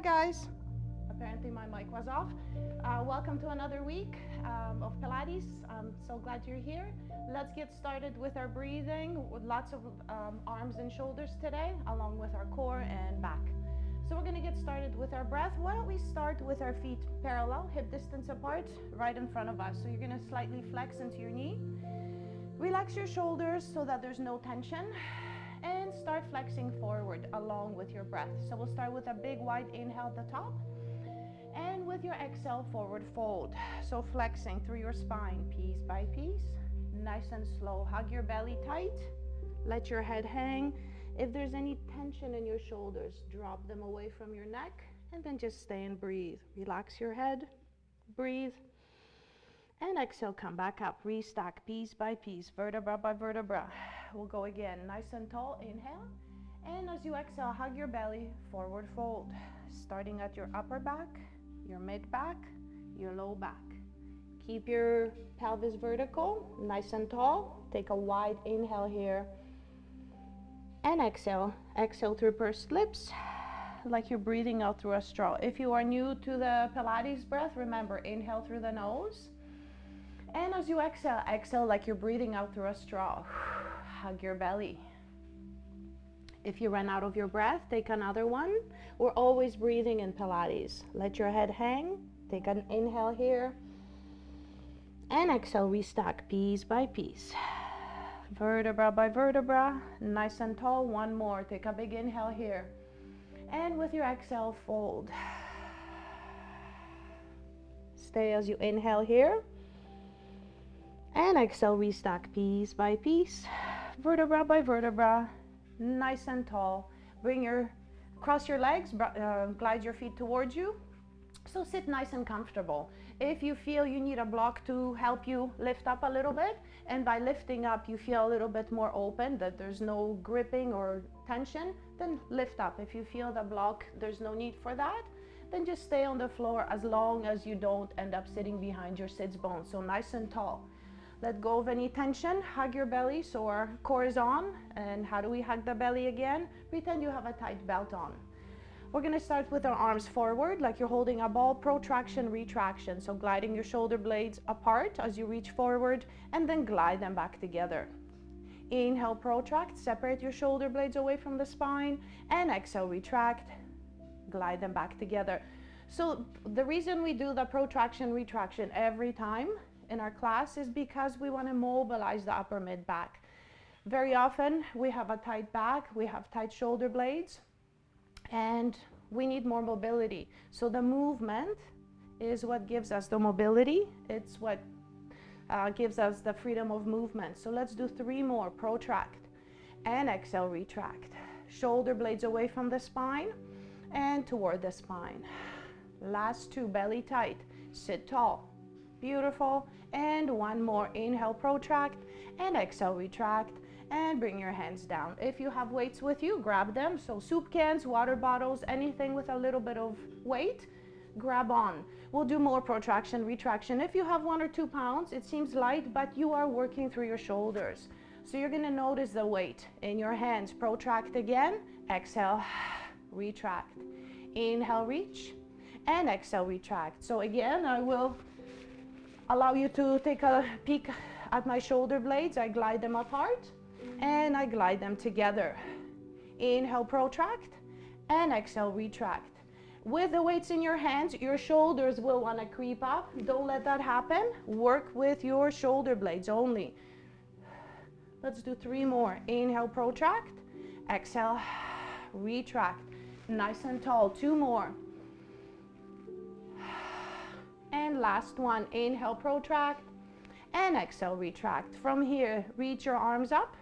guys. Apparently my mic was off. Welcome to another week of Pilates. I'm so glad you're here. Let's get started with our breathing with lots of arms and shoulders today, along with our core and back. So we're going to get started with our breath. Why don't we start with our feet parallel, hip distance apart, right in front of us. So you're going to slightly flex into your knee. Relax your shoulders so that there's no tension. And start flexing forward along with your breath. So we'll start with a big wide inhale at the top. And with your exhale, forward fold. So flexing through your spine, piece by piece. Nice and slow. Hug your belly tight. Let your head hang. If there's any tension in your shoulders, drop them away from your neck. And then just stay and breathe. Relax your head. Breathe. And exhale, come back up. Restack piece by piece, vertebra by vertebra. We'll go again, nice and tall, inhale. And as you exhale, hug your belly, forward fold. Starting at your upper back, your mid back, your low back. Keep your pelvis vertical, nice and tall. Take a wide inhale here. And exhale. Exhale through pursed lips, like you're breathing out through a straw. If you are new to the Pilates breath, remember, inhale through the nose. And as you exhale, exhale like you're breathing out through a straw. Hug your belly. If you run out of your breath, take another one. We're always breathing in Pilates. Let your head hang. Take an inhale here. And exhale, restack piece by piece. Vertebra by vertebra. Nice and tall. One more. Take a big inhale here. And with your exhale, fold. Stay as you inhale here. And exhale, restack piece by piece, vertebra by vertebra, nice and tall. Cross your legs, glide your feet towards you. So sit nice and comfortable. If you feel you need a block to help you lift up a little bit, and by lifting up you feel a little bit more open, that there's no gripping or tension, then lift up. If you feel the block, there's no need for that, then just stay on the floor as long as you don't end up sitting behind your sits bone. So nice and tall. Let go of any tension, hug your belly so our core is on. And how do we hug the belly again? Pretend you have a tight belt on. We're gonna start with our arms forward like you're holding a ball, protraction, retraction. So gliding your shoulder blades apart as you reach forward and then glide them back together. Inhale, protract, separate your shoulder blades away from the spine, and exhale, retract, glide them back together. So the reason we do the protraction, retraction every time in our class is because we want to mobilize the upper mid back. Very often we have a tight back, we have tight shoulder blades, and we need more mobility. So the movement is what gives us the mobility. It's what gives us the freedom of movement. So let's do 3 more. Protract and exhale, retract. Shoulder blades away from the spine and toward the spine. Last 2, belly tight, sit tall. Beautiful. And 1 more. Inhale, protract, and exhale, retract, and bring your hands down. If you have weights with you, grab them. So soup cans, water bottles, anything with a little bit of weight, grab on. We'll do more protraction, retraction. If you have 1 or 2 pounds, it seems light, but you are working through your shoulders. So you're gonna notice the weight in your hands. Protract again, exhale, retract. Inhale, reach, and exhale, retract. So again, I will allow you to take a peek at my shoulder blades. I glide them apart and I glide them together. Inhale, protract, and exhale, retract. With the weights in your hands, your shoulders will want to creep up. Don't let that happen. Work with your shoulder blades only. Let's do 3 more. Inhale, protract, exhale, retract. Nice and tall. 2 more. And last one. Inhale, protract, and exhale, retract. From here, reach your arms up,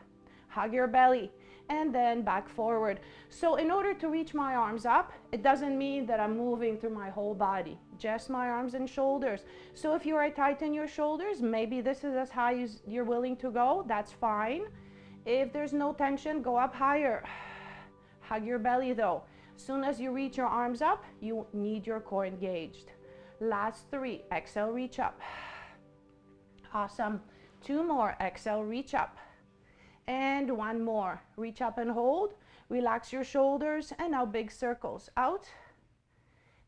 hug your belly, and then back forward. So in order to reach my arms up, it doesn't mean that I'm moving through my whole body, just my arms and shoulders. So if you are tight in your shoulders, maybe this is as high as you're willing to go, that's fine. If there's no tension, go up higher. Hug your belly though. As soon as you reach your arms up, you need your core engaged. Last 3, exhale, reach up. Awesome. 2 more, exhale, reach up. And 1 more, reach up and hold. Relax your shoulders, and now big circles. Out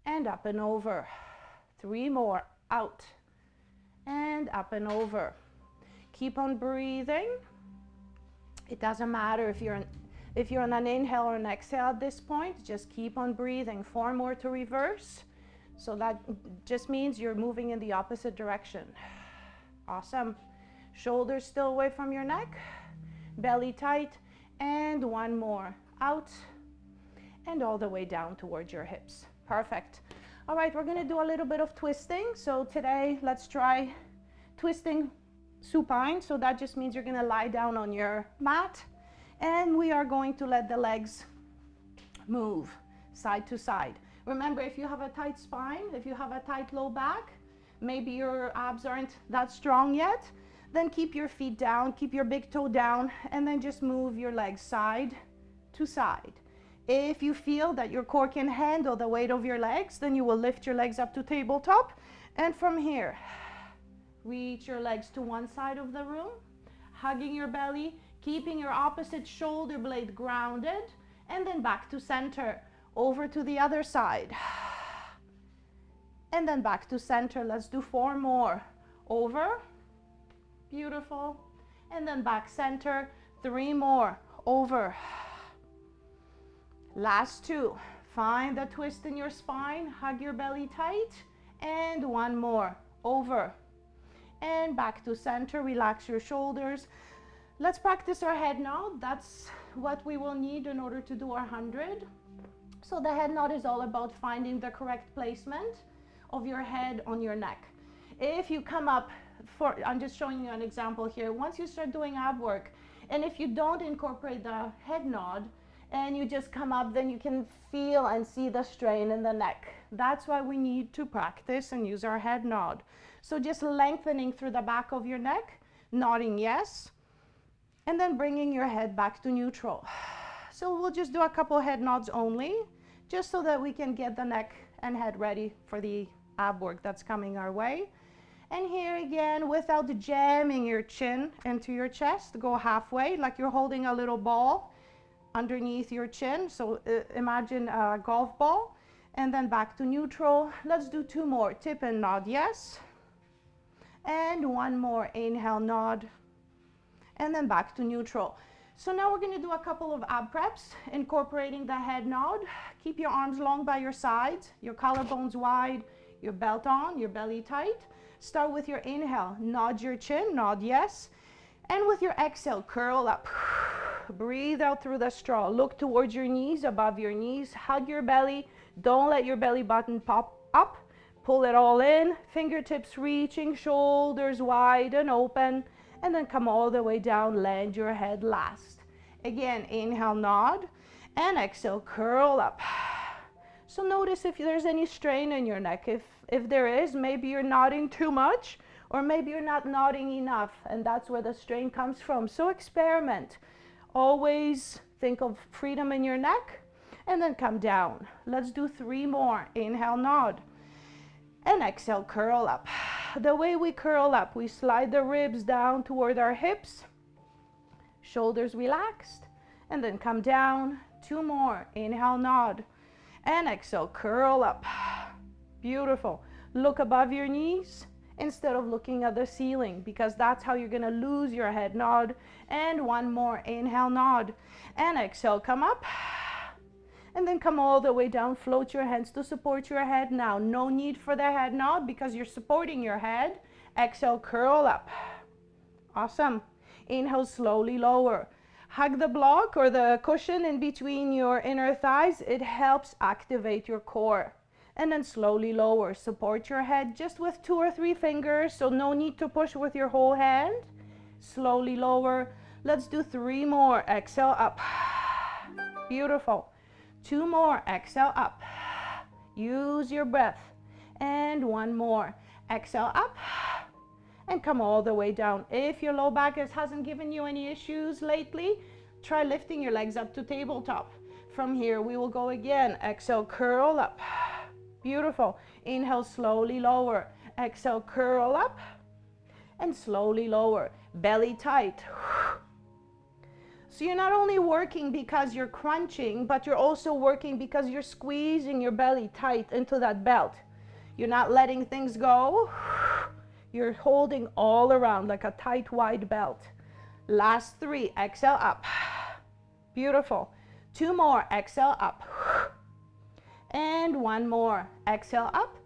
and up and over. 3 more, out, and up and over. Keep on breathing. It doesn't matter if you're on an inhale or an exhale at this point, just keep on breathing. 4 more to reverse. So that just means you're moving in the opposite direction. Awesome. Shoulders still away from your neck, belly tight, and 1 more, out, and all the way down towards your hips. Perfect. All right, we're gonna do a little bit of twisting. So today, let's try twisting supine. So that just means you're gonna lie down on your mat, and we are going to let the legs move side to side. Remember, if you have a tight spine, if you have a tight low back, maybe your abs aren't that strong yet, then keep your feet down, keep your big toe down, and then just move your legs side to side. If you feel that your core can handle the weight of your legs, then you will lift your legs up to tabletop, and from here, reach your legs to one side of the room, hugging your belly, keeping your opposite shoulder blade grounded, and then back to center, over to the other side, and then back to center. Let's do 4 more. Over, beautiful, and then back center. 3 more, over. Last 2. Find the twist in your spine, hug your belly tight, and 1 more, over, and back to center. Relax your shoulders. Let's practice our head nod. That's what we will need in order to do our 100. So the head nod is all about finding the correct placement of your head on your neck. If you come up, I'm just showing you an example here. Once you start doing ab work, and if you don't incorporate the head nod, and you just come up, then you can feel and see the strain in the neck. That's why we need to practice and use our head nod. So just lengthening through the back of your neck, nodding yes, and then bringing your head back to neutral. So we'll just do a couple head nods only, just so that we can get the neck and head ready for the ab work that's coming our way. And here again, without jamming your chin into your chest, go halfway, like you're holding a little ball underneath your chin. So imagine a golf ball, and then back to neutral. Let's do 2 more. Tip and nod, yes. And 1 more. Inhale, nod, and then back to neutral. So now we're going to do a couple of ab preps, incorporating the head nod. Keep your arms long by your sides, your collarbones wide, your belt on, your belly tight. Start with your inhale, nod your chin, nod yes. And with your exhale, curl up. Breathe out through the straw. Look towards your knees, above your knees. Hug your belly. Don't let your belly button pop up. Pull it all in. Fingertips reaching, shoulders wide and open. And then come all the way down. Land your head last. Again, inhale, nod. And exhale, curl up. So notice if there's any strain in your neck. If there is, maybe you're nodding too much, or maybe you're not nodding enough, and that's where the strain comes from. So experiment. Always think of freedom in your neck, and then come down. Let's do 3 more. Inhale, nod, and exhale, curl up. The way we curl up, we slide the ribs down toward our hips, shoulders relaxed, and then come down. 2 more. Inhale, nod, and exhale, curl up. Beautiful. Look above your knees instead of looking at the ceiling, because that's how you're going to lose your head nod. And 1 more. Inhale, nod, and exhale, come up, and then come all the way down. Float your hands to support your head. Now, no need for the head nod because you're supporting your head. Exhale, curl up. Awesome. Inhale, slowly lower. Hug the block or the cushion in between your inner thighs. It helps activate your core. And then slowly lower. Support your head just with 2 or 3 fingers, so no need to push with your whole hand. Slowly lower. Let's do 3 more. Exhale, up. Beautiful. 2 more. Exhale, up. Use your breath. And 1 more. Exhale, up. And come all the way down. If your low back hasn't given you any issues lately, try lifting your legs up to tabletop. From here, we will go again. Exhale, curl up. Beautiful. Inhale, slowly lower. Exhale, curl up. And slowly lower. Belly tight. So you're not only working because you're crunching, but you're also working because you're squeezing your belly tight into that belt. You're not letting things go. You're holding all around like a tight, wide belt. Last 3, exhale up. Beautiful. 2 more, exhale up. And 1 more, exhale up.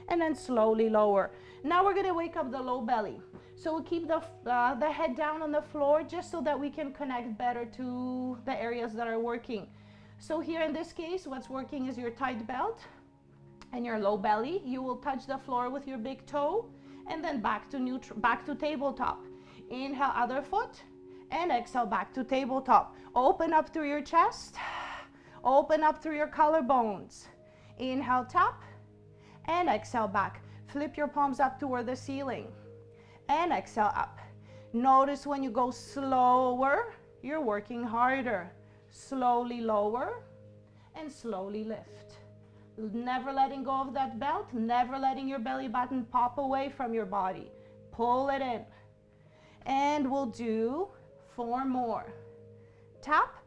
And then slowly lower. Now we're gonna wake up the low belly. So we'll keep the head down on the floor just so that we can connect better to the areas that are working. So here in this case, what's working is your tight belt and your low belly. You will touch the floor with your big toe and then back to neutral, back to tabletop. Inhale, other foot, and exhale, back to tabletop. Open up through your chest, open up through your collarbones. Inhale, tap, and exhale back. Flip your palms up toward the ceiling. And exhale up. Notice when you go slower, you're working harder. Slowly lower and slowly lift. Never letting go of that belt, never letting your belly button pop away from your body. Pull it in. And we'll do 4 more. Tap.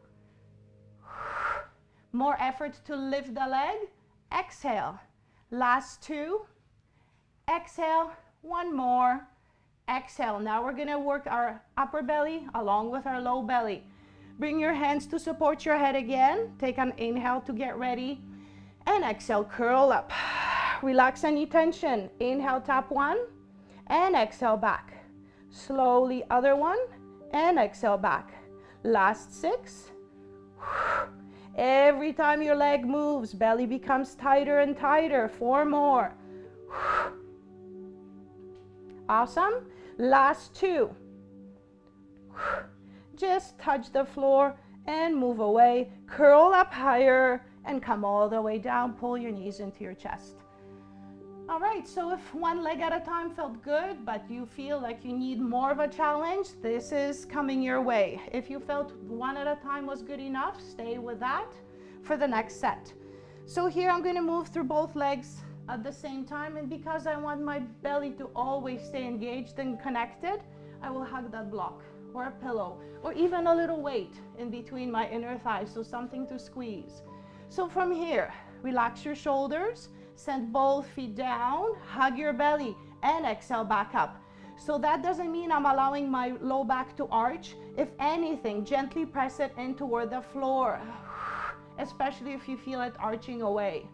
More effort to lift the leg. Exhale. Last 2. Exhale. 1 more. Exhale. Now we're gonna work our upper belly along with our low belly. Bring your hands to support your head again. Take an inhale to get ready. And exhale, curl up. Relax any tension. Inhale, tap 1. And exhale back. Slowly, other 1. And exhale back. Last 6. Every time your leg moves, belly becomes tighter and tighter. 4 more. Awesome. Last 2. Just touch the floor and move away. Curl up higher and come all the way down. Pull your knees into your chest. All right, so if one leg at a time felt good, but you feel like you need more of a challenge, this is coming your way. If you felt one at a time was good enough, stay with that for the next set. So here I'm gonna move through both legs at the same time, and because I want my belly to always stay engaged and connected, I will hug that block or a pillow or even a little weight in between my inner thighs, so something to squeeze. So from here, relax your shoulders, send both feet down, hug your belly, and exhale back up. So that doesn't mean I'm allowing my low back to arch. If anything, gently press it in toward the floor, especially if you feel it arching away.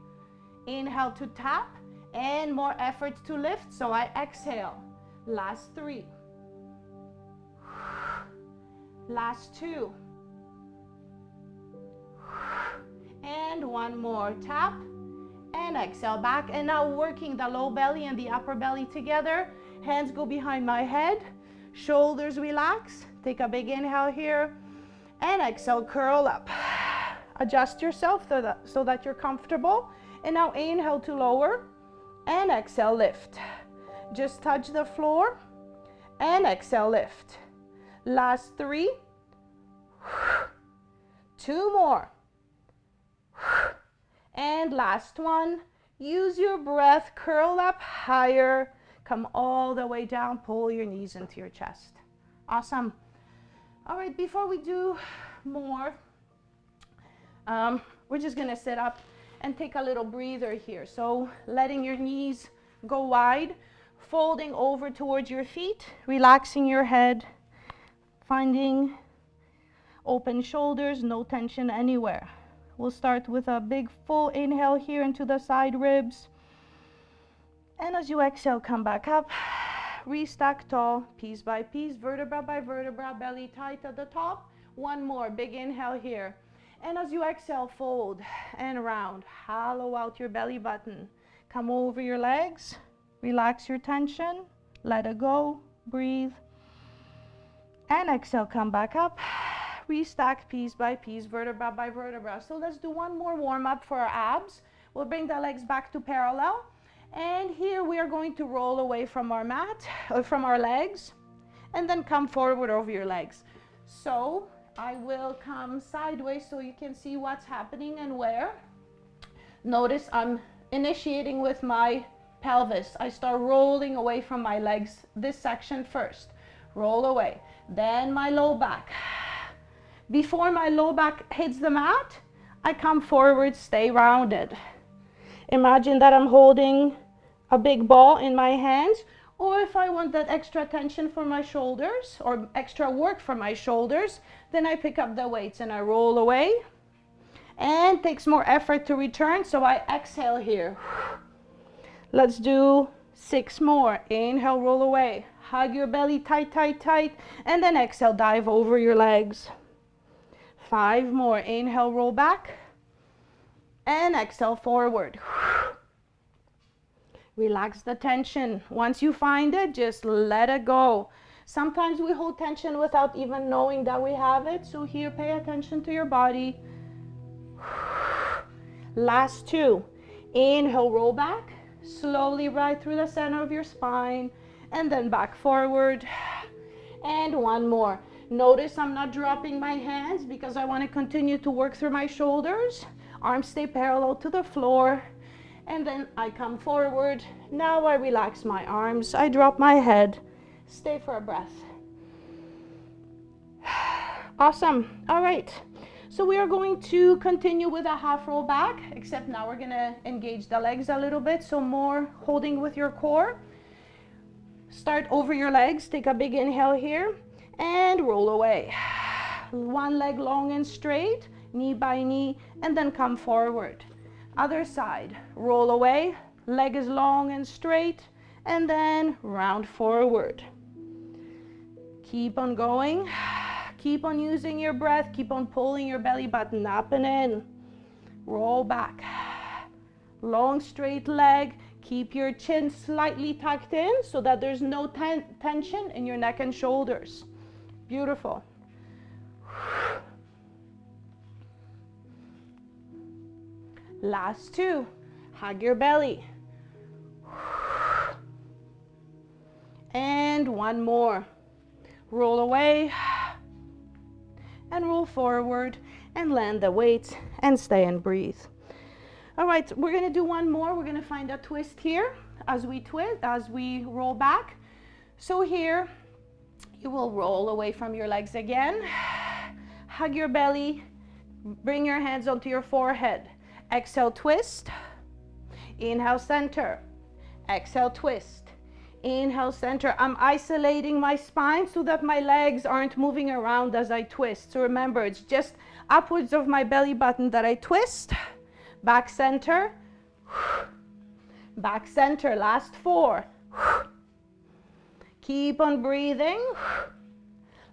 Inhale to tap, and more effort to lift, so I exhale. Last 3. Last 2. And 1 more. Tap and exhale back. And now working the low belly and the upper belly together. Hands go behind my head. Shoulders relax. Take a big inhale here. And exhale, curl up. Adjust yourself so that you're comfortable. And now inhale to lower. And exhale, lift. Just touch the floor. And exhale, lift. Last 3. 2 more. And last 1. Use your breath, curl up higher, come all the way down, pull your knees into your chest. Awesome. All right, before we do more, we're just gonna sit up and take a little breather here. So letting your knees go wide, folding over towards your feet, relaxing your head, finding open shoulders, no tension anywhere. We'll start with a big full inhale here into the side ribs. And as you exhale, come back up. Restack tall, piece by piece, vertebra by vertebra, belly tight at the top. 1 more, big inhale here. And as you exhale, fold and round. Hollow out your belly button. Come over your legs. Relax your tension. Let it go. Breathe. And exhale, come back up. Restack piece by piece, vertebra by vertebra. So let's do 1 more warm up for our abs. We'll bring the legs back to parallel. And here we are going to roll away from our mat, or from our legs, and then come forward over your legs. So I will come sideways so you can see what's happening and where. Notice I'm initiating with my pelvis. I start rolling away from my legs, this section first. Roll away. Then my low back. Before my low back hits the mat, I come forward, stay rounded. Imagine that I'm holding a big ball in my hands, or if I want that extra tension for my shoulders or extra work for my shoulders, then I pick up the weights and I roll away. And it takes more effort to return, so I exhale here. Let's do 6 more. Inhale, roll away. Hug your belly tight, tight, tight. And then exhale, dive over your legs. 5 more. Inhale, roll back. And exhale, forward. Relax the tension. Once you find it, just let it go. Sometimes we hold tension without even knowing that we have it. So here, pay attention to your body. Last 2. Inhale, roll back. Slowly right through the center of your spine. And then back forward. And 1 more. Notice I'm not dropping my hands because I want to continue to work through my shoulders. Arms stay parallel to the floor. And then I come forward. Now I relax my arms. I drop my head. Stay for a breath. Awesome. All right. So we are going to continue with a half roll back, except now we're going to engage the legs a little bit. So more holding with your core. Start over your legs. Take a big inhale here and roll away. One leg long and straight, knee by knee, and then come forward. Other side, roll away, leg is long and straight, and then round forward. Keep on going, keep on using your breath, keep on pulling your belly button up and in. Roll back, long straight leg, keep your chin slightly tucked in so that there's no tension in your neck and shoulders. Beautiful. Last 2. Hug your belly. And 1 more. Roll away and roll forward and land the weights and stay and breathe. All right, we're going to do 1 more. We're going to find a twist here as we roll back. So here you will roll away from your legs again. Hug your belly. Bring your hands onto your forehead. Exhale, twist. Inhale, center. Exhale, twist. Inhale, center. I'm isolating my spine so that my legs aren't moving around as I twist. So remember, it's just upwards of my belly button that I twist. Back center. Back center. Last 4. Keep on breathing.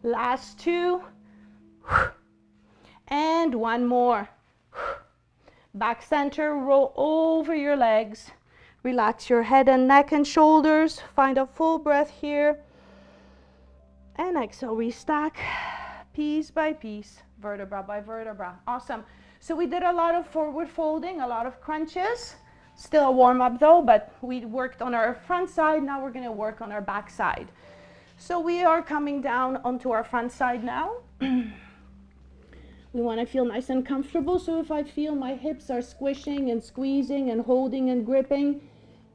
Last 2. And 1 more. Back center, roll over your legs. Relax your head and neck and shoulders. Find a full breath here. And exhale, restack piece by piece, vertebra by vertebra. Awesome. So we did a lot of forward folding, a lot of crunches. Still a warm up though, but we worked on our front side. Now we're going to work on our back side. So we are coming down onto our front side now. We want to feel nice and comfortable. So if I feel my hips are squishing and squeezing and holding and gripping,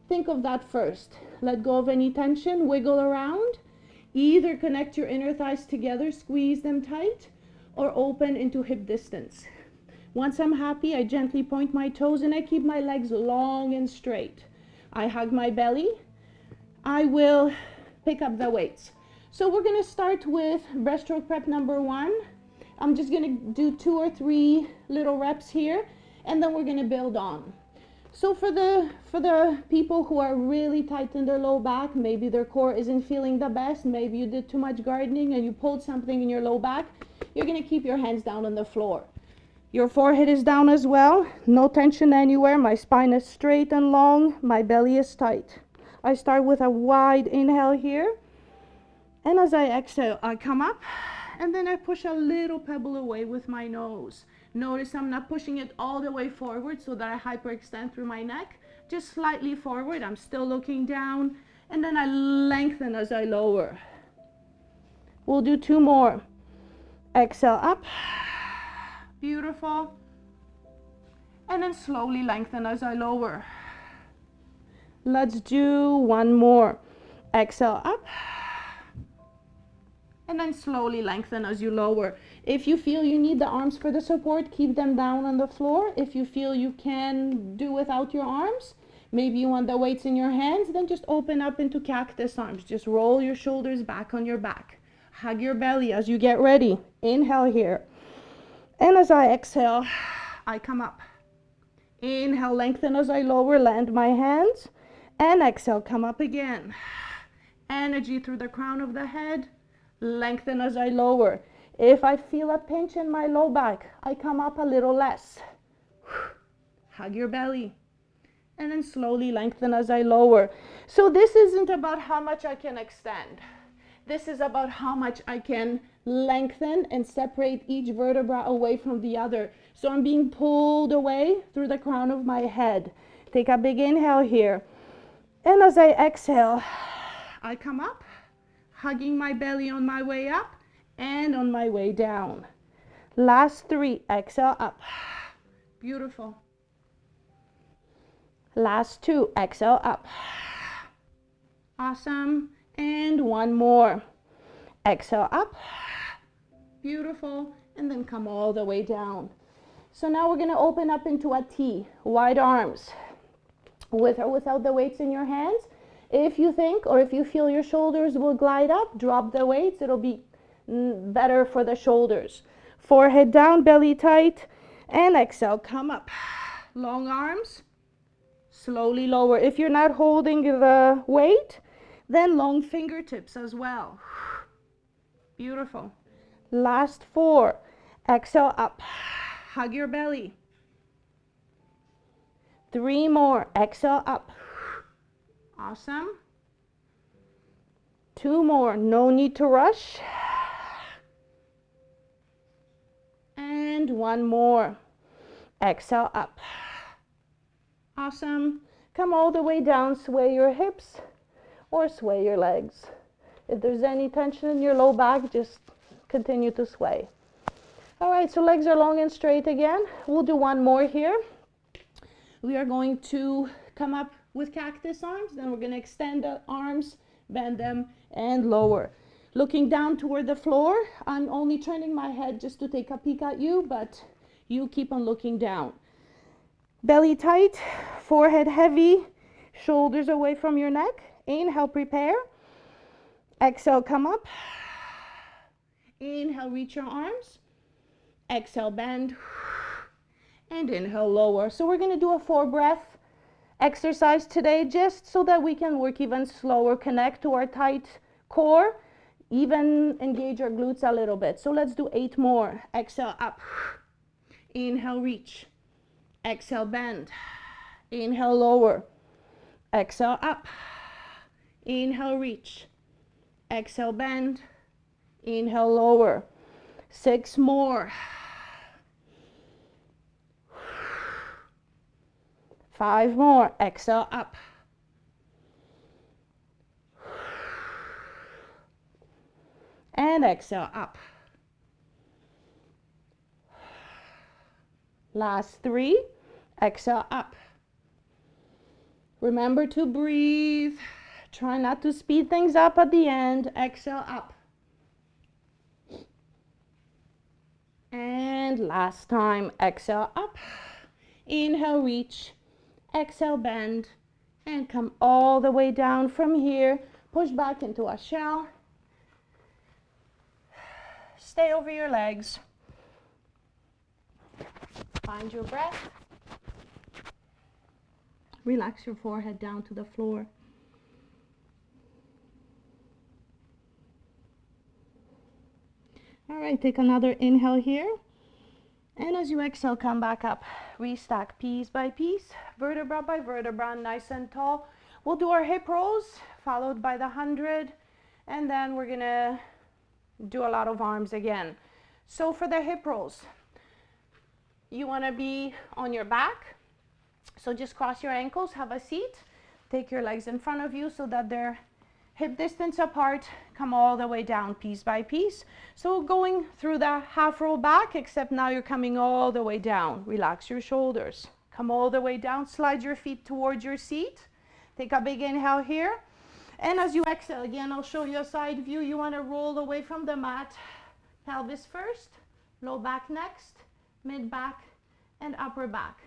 think of that first. Let go of any tension, wiggle around. Either connect your inner thighs together, squeeze them tight, or open into hip distance. Once I'm happy, I gently point my toes and I keep my legs long and straight. I hug my belly. I will pick up the weights. So we're going to start with breaststroke prep number 1. I'm just going to do 2 or 3 little reps here, and then we're going to build on. So for the people who are really tight in their low back, maybe their core isn't feeling the best, maybe you did too much gardening and you pulled something in your low back, you're going to keep your hands down on the floor. Your forehead is down as well, no tension anywhere, my spine is straight and long, my belly is tight. I start with a wide inhale here, and as I exhale, I come up. And then I push a little pebble away with my nose. Notice I'm not pushing it all the way forward so that I hyperextend through my neck. Just slightly forward. I'm still looking down. And then I lengthen as I lower. We'll do 2 more. Exhale up. Beautiful. And then slowly lengthen as I lower. Let's do 1 more. Exhale up. And then slowly lengthen as you lower. If you feel you need the arms for the support, keep them down on the floor. If you feel you can do without your arms, maybe you want the weights in your hands, then just open up into cactus arms. Just roll your shoulders back on your back. Hug your belly as you get ready. Inhale here. And as I exhale, I come up. Inhale, lengthen as I lower, land my hands. And exhale, come up again. Energy through the crown of the head. Lengthen as I lower. If I feel a pinch in my low back, I come up a little less. Hug your belly. And then slowly lengthen as I lower. So this isn't about how much I can extend. This is about how much I can lengthen and separate each vertebra away from the other. So I'm being pulled away through the crown of my head. Take a big inhale here. And as I exhale, I come up, hugging my belly on my way up and on my way down. Last 3, exhale up. Beautiful. Last 2, exhale up. Awesome. And 1 more. Exhale up. Beautiful. And then come all the way down. So now we're going to open up into a T, wide arms, with or without the weights in your hands. If you think or if you feel your shoulders will glide up, drop the weights. It'll be better for the shoulders. Forehead down, belly tight, and exhale, come up. Long arms, slowly lower. If you're not holding the weight, then long fingertips as well. Beautiful. Last 4. Exhale up. Hug your belly. 3 more. Exhale up. Awesome. 2 more. No need to rush. And 1 more. Exhale up. Awesome. Come all the way down. Sway your hips or sway your legs. If there's any tension in your low back, just continue to sway. All right, so legs are long and straight again. We'll do 1 more here. We are going to come up with cactus arms, then we're going to extend the arms, bend them, and lower. Looking down toward the floor, I'm only turning my head just to take a peek at you, but you keep on looking down. Belly tight, forehead heavy, shoulders away from your neck. Inhale, prepare. Exhale, come up. Inhale, reach your arms. Exhale, bend. And inhale, lower. So we're going to do a 4-breath exercise today, just so that we can work even slower, connect to our tight core, even engage our glutes a little bit. So let's do 8 more. Exhale, up. Inhale, reach. Exhale, bend. Inhale, lower. Exhale, up. Inhale, reach. Exhale, bend. Inhale, lower. 6 more. 5 more. Exhale, up. And exhale, up. Last 3. Exhale, up. Remember to breathe. Try not to speed things up at the end. Exhale, up. And last time. Exhale, up. Inhale, reach. Exhale, bend. And come all the way down from here. Push back into a shell. Stay over your legs. Find your breath. Relax your forehead down to the floor. All right, take another inhale here. And as you exhale, come back up. Restack piece by piece, vertebra by vertebra, nice and tall. We'll do our hip rolls, followed by the 100. And then we're gonna do a lot of arms again. So for the hip rolls, you wanna be on your back. So just cross your ankles, have a seat. Take your legs in front of you so that they're hip distance apart. Come all the way down piece by piece. So going through the half roll back, except now you're coming all the way down. Relax your shoulders. Come all the way down. Slide your feet towards your seat. Take a big inhale here. And as you exhale, again, I'll show you a side view. You want to roll away from the mat. Pelvis first, low back next, mid back, and upper back.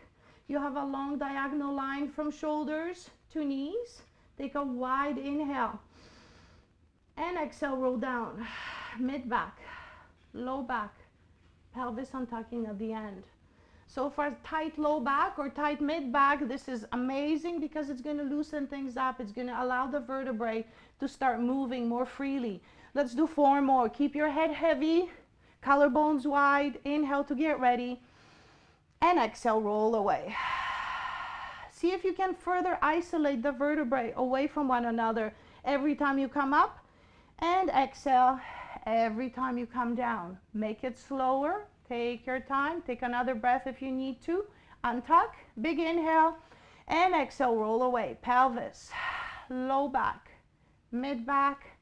You have a long diagonal line from shoulders to knees. Take a wide inhale. And exhale, roll down. Mid back, low back, pelvis untucking at the end. So for tight low back or tight mid back, this is amazing because it's going to loosen things up. It's going to allow the vertebrae to start moving more freely. Let's do 4 more. Keep your head heavy, collarbones wide. Inhale to get ready. And exhale, roll away. See if you can further isolate the vertebrae away from one another every time you come up. And exhale every time you come down. Make it slower. Take your time. Take another breath if you need to. Untuck. Big inhale. And exhale, roll away. Pelvis, low back, mid back.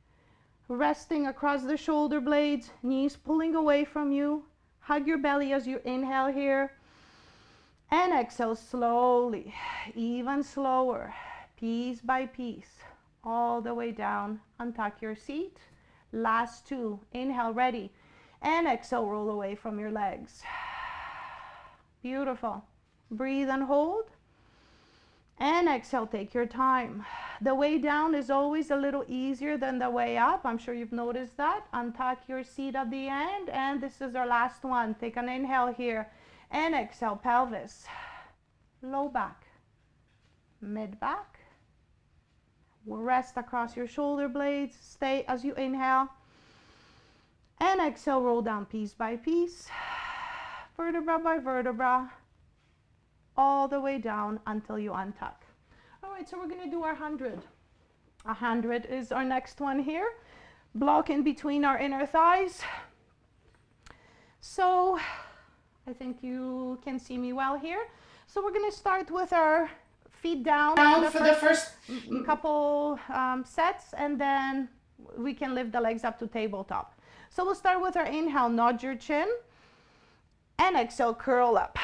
Resting across the shoulder blades. Knees pulling away from you. Hug your belly as you inhale here. And exhale slowly. Even slower. Piece by piece. All the way down. Untuck your seat. Last 2. Inhale, ready. And exhale, roll away from your legs. Beautiful. Breathe and hold. And exhale, take your time. The way down is always a little easier than the way up. I'm sure you've noticed that. Untuck your seat at the end. And this is our last one. Take an inhale here. And exhale, pelvis. Low back. Mid back. Rest across your shoulder blades. Stay as you inhale. And exhale, roll down piece by piece, vertebra by vertebra, all the way down until you untuck. All right, so we're going to do our 100. 100 is our next one here. Block in between our inner thighs. So I think you can see me well here. So we're going to start with our feet down for the first couple sets, and then we can lift the legs up to tabletop. So we'll start with our inhale, nod your chin, and exhale, curl up.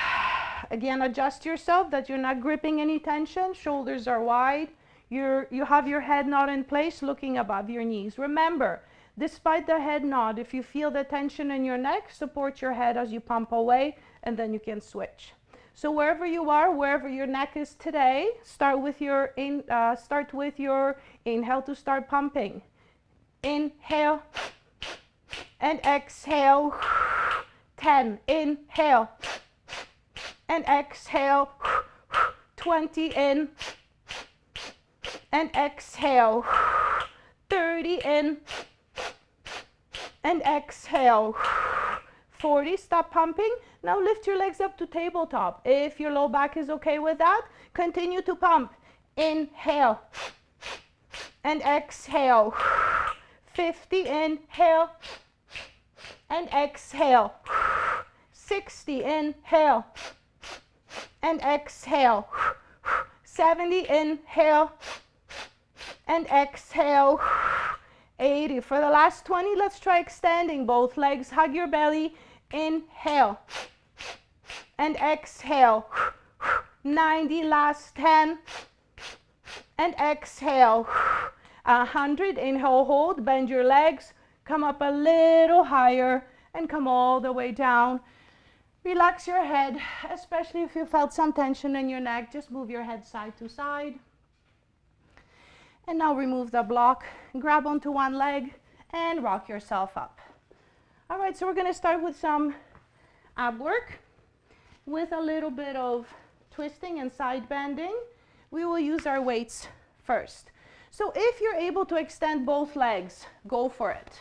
Again, adjust yourself that you're not gripping any tension. Shoulders are wide. You have your head nod in place, looking above your knees. Remember, despite the head nod, if you feel the tension in your neck, support your head as you pump away, and then you can switch. So wherever you are, wherever your neck is today, start with your inhale to start pumping. Inhale. And exhale, 10, inhale, and exhale, 20 in, and exhale, 30 in, and exhale, 40, stop pumping. Now lift your legs up to tabletop. If your low back is okay with that, continue to pump. Inhale, and exhale, 50, inhale, and exhale, 60, inhale, and exhale, 70, inhale, and exhale, 80. For the last 20, let's try extending both legs. Hug your belly, inhale, and exhale, 90, last 10, and exhale, 100, inhale, hold, bend your legs, come up a little higher, and come all the way down. Relax your head, especially if you felt some tension in your neck. Just move your head side to side. And now remove the block, grab onto one leg, and rock yourself up. All right, so we're going to start with some ab work with a little bit of twisting and side bending. We will use our weights first. So if you're able to extend both legs, go for it.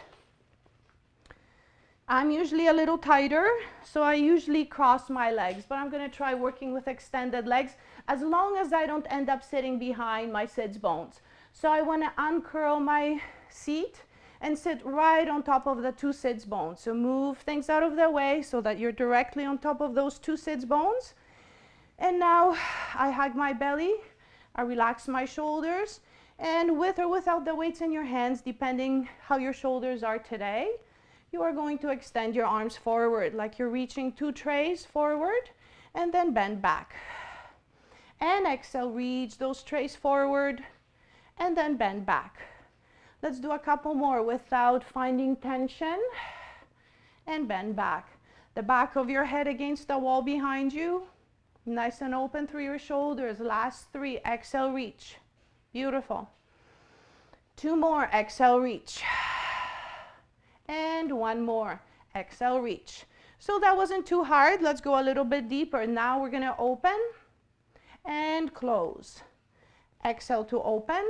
I'm usually a little tighter, so I usually cross my legs, but I'm going to try working with extended legs as long as I don't end up sitting behind my sits bones. So I want to uncurl my seat and sit right on top of the 2 sits bones. So move things out of the way so that you're directly on top of those 2 sits bones. And now I hug my belly, I relax my shoulders, and with or without the weights in your hands, depending how your shoulders are today, you are going to extend your arms forward like you're reaching 2 trays forward, and then bend back. And exhale, reach those trays forward, and then bend back. Let's do a couple more without finding tension. And bend back. The back of your head against the wall behind you. Nice and open through your shoulders. Last 3. Exhale, reach. Beautiful. 2 more. Exhale, reach. And 1 more. Exhale, reach. So that wasn't too hard. Let's go a little bit deeper. Now we're going to open and close. Exhale to open.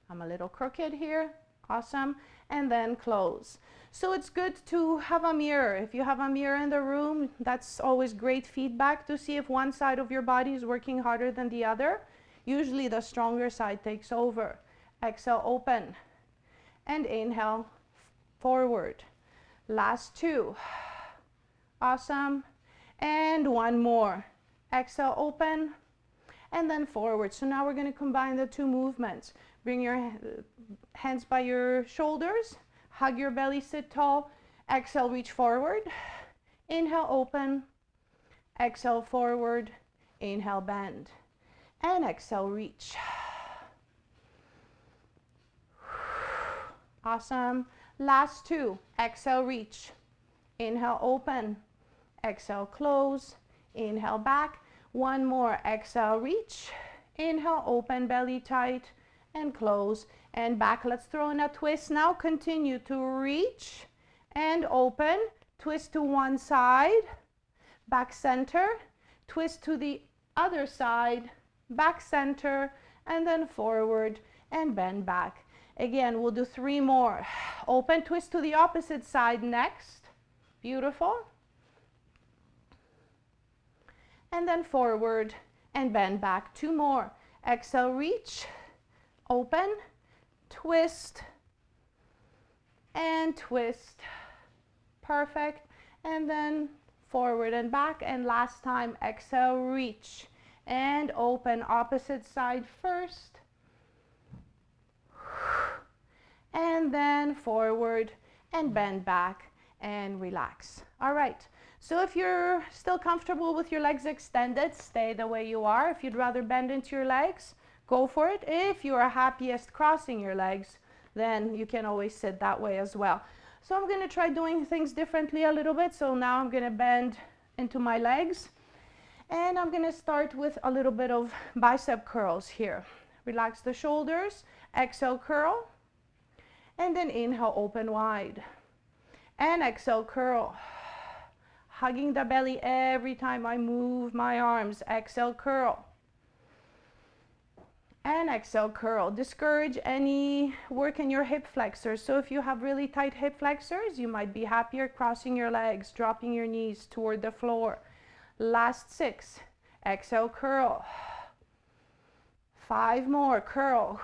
I'm a little crooked here. Awesome. And then close. So it's good to have a mirror. If you have a mirror in the room, that's always great feedback to see if one side of your body is working harder than the other. Usually the stronger side takes over. Exhale, open. And inhale, forward. Last 2. Awesome. And 1 more. Exhale, open. And then forward. So now we're going to combine the 2 movements. Bring your hands by your shoulders. Hug your belly, sit tall. Exhale, reach forward. Inhale, open. Exhale, forward. Inhale, bend. And exhale, reach. Awesome. Last 2. Exhale, reach. Inhale, open. Exhale, close. Inhale, back. 1 more. Exhale, reach. Inhale, open, belly tight. And close. And back. Let's throw in a twist now. Continue to reach and open. Twist to one side. Back center. Twist to the other side. Back center. And then forward and bend back. Again, we'll do 3 more. Open, twist to the opposite side next. Beautiful. And then forward and bend back. 2 more. Exhale, reach. Open. Twist. And twist. Perfect. And then forward and back. And last time, exhale, reach. And open. Opposite side first. And then forward and bend back and relax. All right. So if you're still comfortable with your legs extended, stay the way you are. If you'd rather bend into your legs, go for it. If you are happiest crossing your legs, then you can always sit that way as well. So I'm going to try doing things differently a little bit. So now I'm going to bend into my legs. And I'm going to start with a little bit of bicep curls here. Relax the shoulders. Exhale, curl. And then inhale, open wide. And exhale, curl. Hugging the belly every time I move my arms. Exhale, curl. And exhale, curl. Discourage any work in your hip flexors. So if you have really tight hip flexors, you might be happier crossing your legs, dropping your knees toward the floor. Last 6. Exhale, curl. 5 more, curl.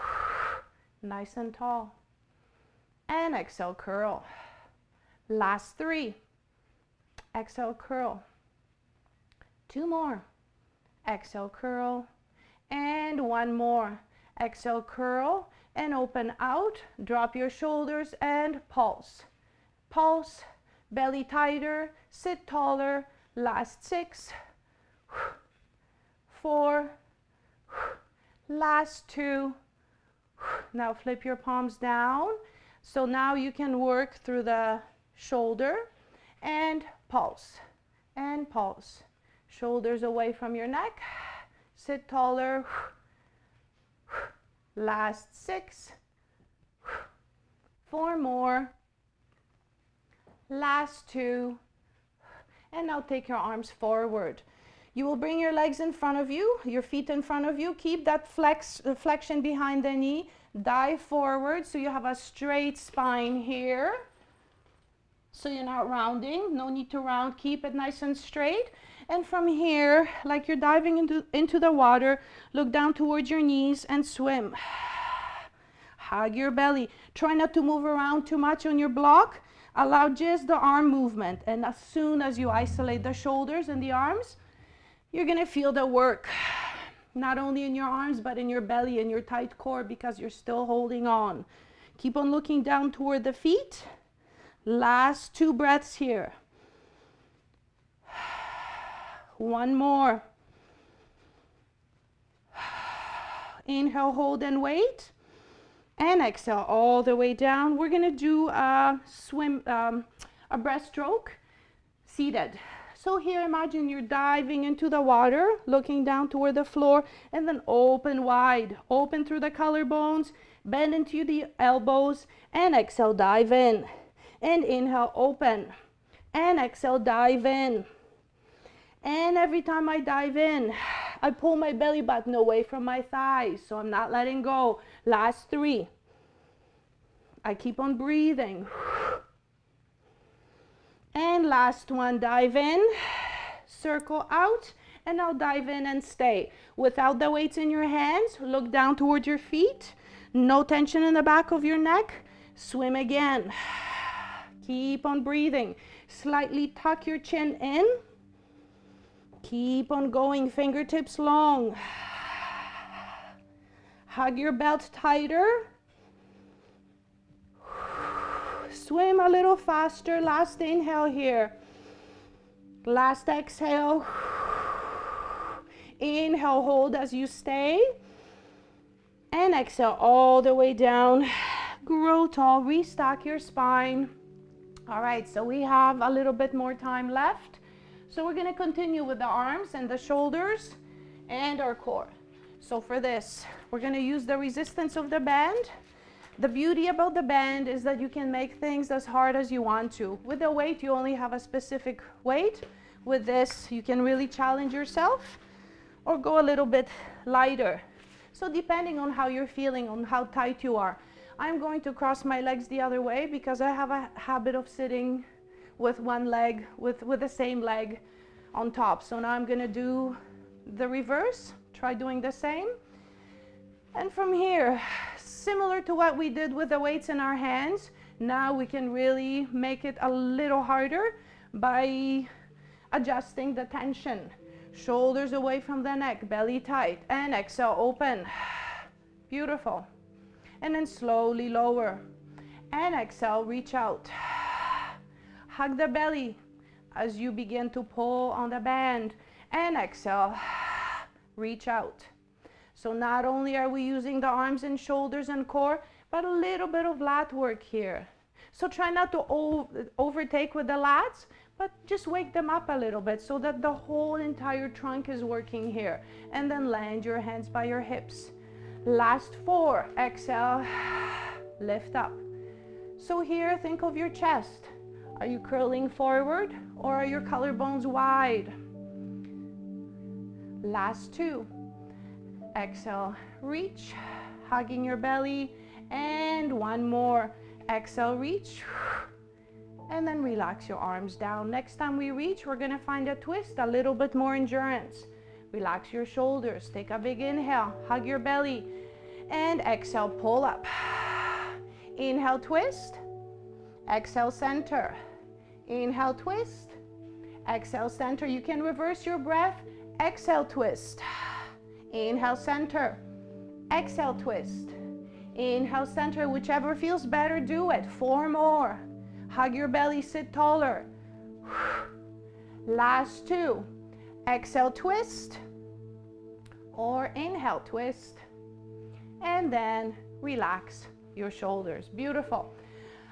Nice and tall. And exhale, curl. Last 3. Exhale, curl. 2 more. Exhale, curl. And 1 more. Exhale, curl and open out. Drop your shoulders and pulse. Pulse, belly tighter, sit taller. Last 6. 4. Last 2. Now flip your palms down. So now you can work through the shoulder and pulse and pulse. Shoulders away from your neck. Sit taller. Last 6. 4 more. Last 2. And now take your arms forward. You will bring your legs in front of you, your feet in front of you. Keep that flexion behind the knee. Dive forward so you have a straight spine here. So you're not rounding. No need to round. Keep it nice and straight. And from here, like you're diving into the water, look down towards your knees and swim. Hug your belly. Try not to move around too much on your block. Allow just the arm movement. And as soon as you isolate the shoulders and the arms, you're going to feel the work. Not only in your arms, but in your belly and your tight core because you're still holding on. Keep on looking down toward the feet. Last 2 breaths here. 1 more. Inhale, hold and wait. And exhale all the way down. We're gonna do a a breaststroke seated. So here, imagine you're diving into the water, looking down toward the floor, and then open wide, open through the collarbones, bend into the elbows, and exhale, dive in. And inhale, open. And exhale, dive in. And every time I dive in, I pull my belly button away from my thighs, so I'm not letting go. Last 3. I keep on breathing. And last one, dive in, circle out, and now dive in and stay. Without the weights in your hands, look down towards your feet. No tension in the back of your neck. Swim again. Keep on breathing. Slightly tuck your chin in. Keep on going, fingertips long. Hug your belt tighter. Swim a little faster. Last inhale here. Last exhale. Inhale, hold as you stay. And exhale all the way down. Grow tall, restock your spine. All right, so we have a little bit more time left. So we're gonna continue with the arms and the shoulders and our core. So for this, we're gonna use the resistance of the band. The beauty about the band is that you can make things as hard as you want to. With the weight, you only have a specific weight. With this, you can really challenge yourself or go a little bit lighter. So depending on how you're feeling, on how tight you are. I'm going to cross my legs the other way because I have a habit of sitting with one leg, with the same leg on top. So now I'm gonna do the reverse. Try doing the same. And from here, similar to what we did with the weights in our hands, now we can really make it a little harder by adjusting the tension. Shoulders away from the neck, belly tight, and exhale, open. Beautiful. And then slowly lower. And exhale, reach out. Hug the belly as you begin to pull on the band. And exhale, reach out. So not only are we using the arms and shoulders and core, but a little bit of lat work here. So try not to overtake with the lats, but just wake them up a little bit so that the whole entire trunk is working here. And then land your hands by your hips. Last 4, exhale, lift up. So here, think of your chest. Are you curling forward or are your collarbones wide? Last 2. Exhale, reach, hugging your belly, and 1 more. Exhale, reach, and then relax your arms down. Next time we reach, we're gonna find a twist, a little bit more endurance. Relax your shoulders, take a big inhale, hug your belly, and exhale, pull up. Inhale, twist, exhale, center. Inhale, twist, exhale, center. You can reverse your breath, exhale, twist. Inhale, center, exhale, twist. Inhale, center, whichever feels better, do it. 4 more. Hug your belly, sit taller. Last 2. Exhale, twist, or inhale, twist, and then relax your shoulders. Beautiful.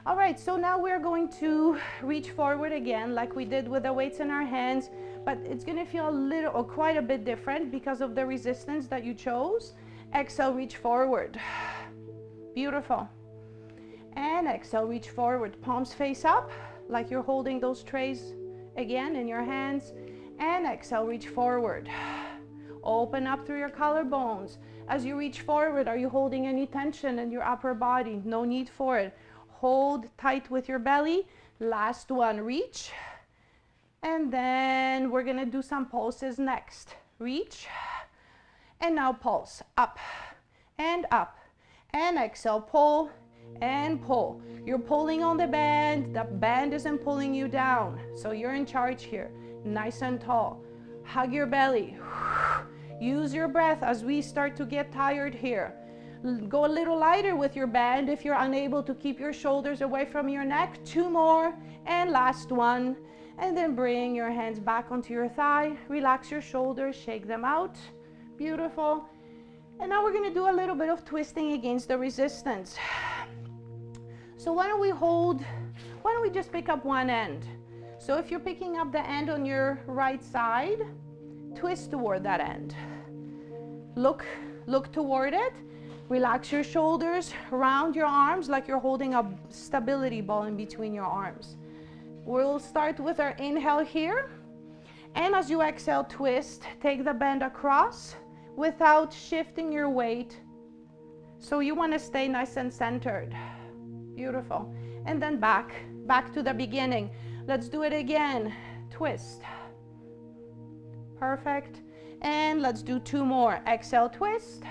All right, so now we're going to reach forward again like we did with the weights in our hands, but it's gonna feel a little or quite a bit different because of the resistance that you chose. Exhale, reach forward. Beautiful. And exhale, reach forward. Palms face up like you're holding those trays again in your hands. And exhale, reach forward. Open up through your collarbones. As you reach forward, are you holding any tension in your upper body? No need for it. Hold tight with your belly. Last one, reach. And then we're gonna do some pulses next. Reach, and now pulse, up, and exhale, pull, and pull. You're pulling on the band isn't pulling you down, so you're in charge here. Nice and tall. Hug your belly. Use your breath as we start to get tired here. Go a little lighter with your band if you're unable to keep your shoulders away from your neck. 2 more, and last one. And then bring your hands back onto your thigh. Relax your shoulders, shake them out. Beautiful. And now we're going to do a little bit of twisting against the resistance. So why don't we just pick up one end? So if you're picking up the end on your right side, twist toward that end. Look toward it. Relax your shoulders, round your arms like you're holding a stability ball in between your arms. We'll start with our inhale here. And as you exhale, twist, take the bend across without shifting your weight. So you want to stay nice and centered. Beautiful. And then back to the beginning. Let's do it again. Twist. Perfect. And let's do two more. Exhale, twist.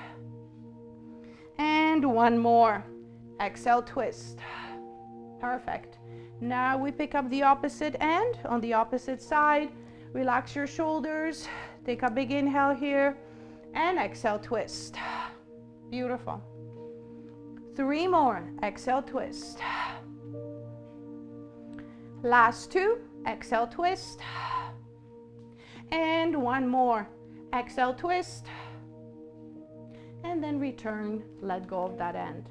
And one more. Exhale, twist. Perfect. Now we pick up the opposite end on the opposite side. Relax your shoulders. Take a big inhale here. And exhale, twist. Beautiful. Three more. Exhale, twist. Last two. Exhale, twist. And one more. Exhale, twist. And then return. Let go of that end.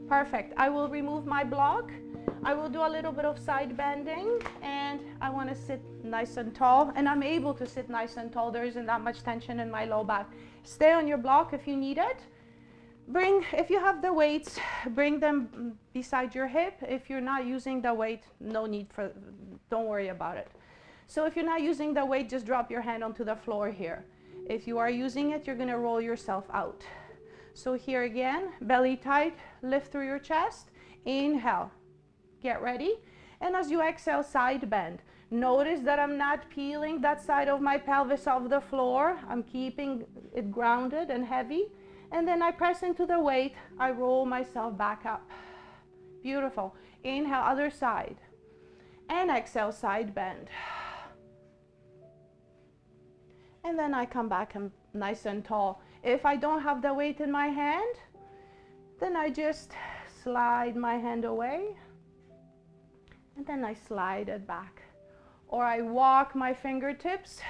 Perfect. I will remove my block. I will do a little bit of side bending, and I want to sit nice and tall, and I'm able to sit nice and tall. There isn't that much tension in my low back. Stay on your block if you need it. If you have the weights, bring them beside your hip. If you're not using the weight, don't worry about it. So if you're not using the weight, just drop your hand onto the floor here. If you are using it, you're going to roll yourself out. So here again, belly tight, lift through your chest, inhale. Get ready. And as you exhale, side bend. Notice that I'm not peeling that side of my pelvis off the floor. I'm keeping it grounded and heavy. And then I press into the weight. I roll myself back up. Beautiful. Inhale, other side. And exhale, side bend. And then I come back and nice and tall. If I don't have the weight in my hand, then I just slide my hand away. And then I slide it back. Or I walk my fingertips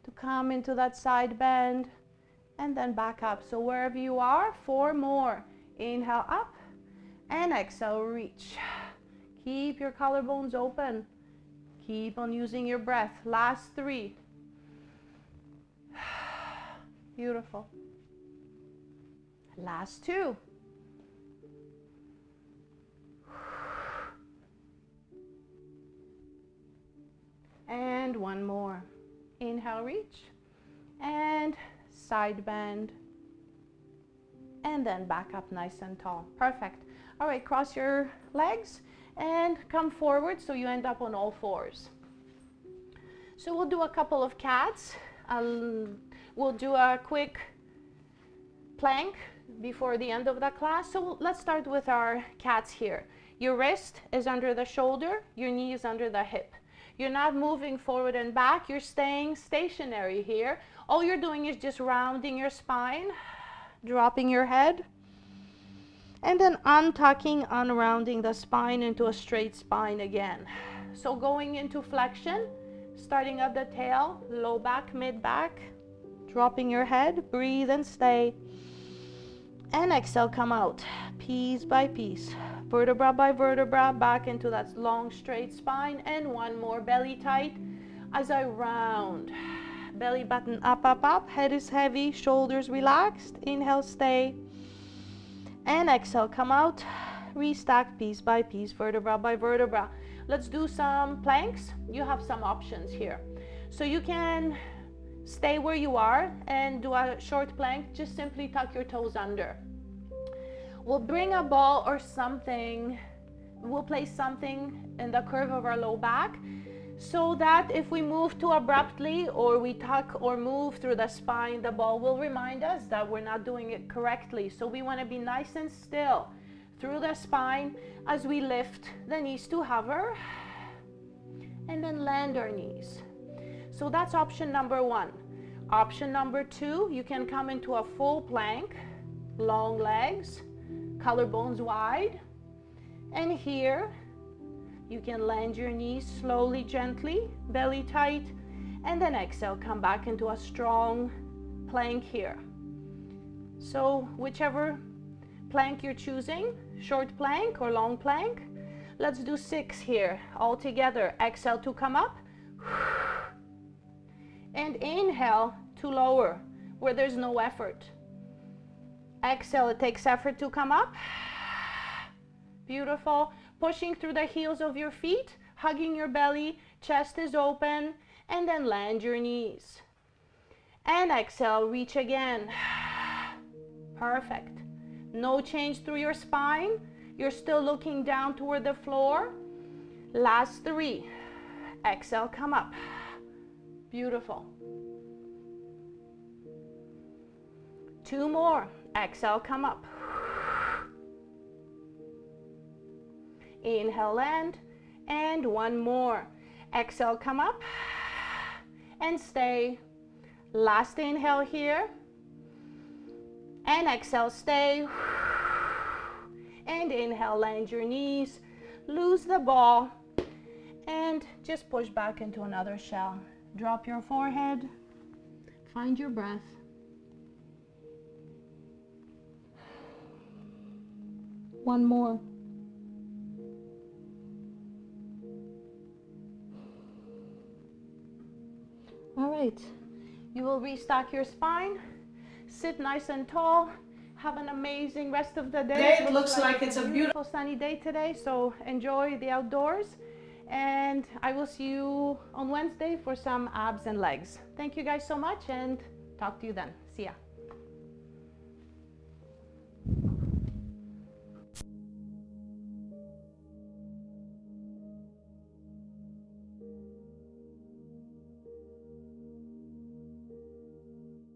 to come into that side bend and then back up. So wherever you are, four more. Inhale up and exhale, reach. Keep your collarbones open. Keep on using your breath. Last three. Beautiful. Last two. And one more. Inhale, reach. And side bend. And then back up nice and tall. Perfect. All right, cross your legs and come forward so you end up on all fours. So we'll do a couple of cats. We'll do a quick plank before the end of the class. So let's start with our cats here. Your wrist is under the shoulder, your knee is under the hip. You're not moving forward and back, you're staying stationary here. All you're doing is just rounding your spine, dropping your head, and then untucking, unrounding the spine into a straight spine again. So going into flexion, starting at the tail, low back, mid back, dropping your head, breathe and stay. And exhale, come out, piece by piece. Vertebra by vertebra, back into that long straight spine, and one more, belly tight as I round. Belly button up, up, up, head is heavy, shoulders relaxed. Inhale, stay. And exhale, come out, restack piece by piece, vertebra by vertebra. Let's do some planks. You have some options here. So you can stay where you are and do a short plank, just simply tuck your toes under. We'll bring a ball or something, we'll place something in the curve of our low back so that if we move too abruptly or we tuck or move through the spine, the ball will remind us that we're not doing it correctly. So we want to be nice and still through the spine as we lift the knees to hover and then land our knees. So that's option number one. Option number two, you can come into a full plank, long legs, collarbones wide, and here you can land your knees slowly, gently, belly tight, and then exhale, come back into a strong plank here. So whichever plank you're choosing, short plank or long plank. Let's do 6 here all together. Exhale to come up and inhale to lower where there's no effort. Exhale, it takes effort to come up. Beautiful. Pushing through the heels of your feet, hugging your belly, chest is open, and then land your knees. And exhale, reach again. Perfect. No change through your spine. You're still looking down toward the floor. Last 3. Exhale, come up. Beautiful. 2 more. Exhale, come up. Inhale, land. And 1 more. Exhale, come up. And stay. Last inhale here. And exhale, stay. And inhale, land your knees. Lose the ball. And just push back into another shell. Drop your forehead. Find your breath. One more. All right. You will restock your spine. Sit nice and tall. Have an amazing rest of the day. It looks like it's a beautiful sunny day today, so enjoy the outdoors. And I will see you on Wednesday for some abs and legs. Thank you guys so much, and talk to you then. See ya.